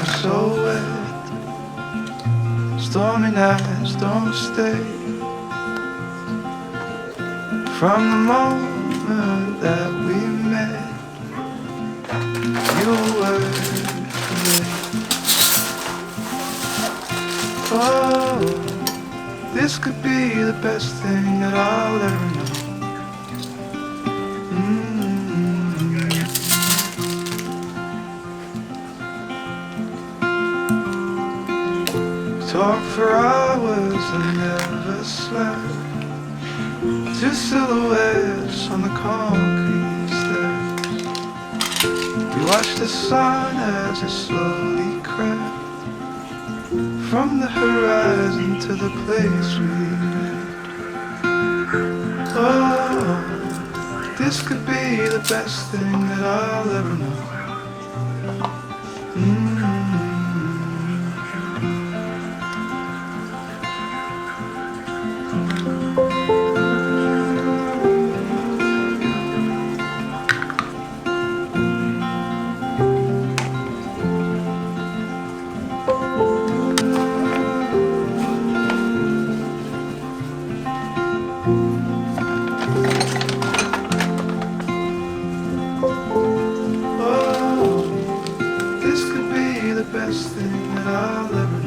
so wet. Stormy nights don't stay. From the moment that we met, you were late. Oh, this could be the best thing that I'll ever know. Talk for hours and never slept. Two silhouettes on the concrete steps. We watched the sun as it slowly crept from the horizon to the place we met. Oh, this could be the best thing that I'll ever know. Oh, this could be the best thing that I'll ever know.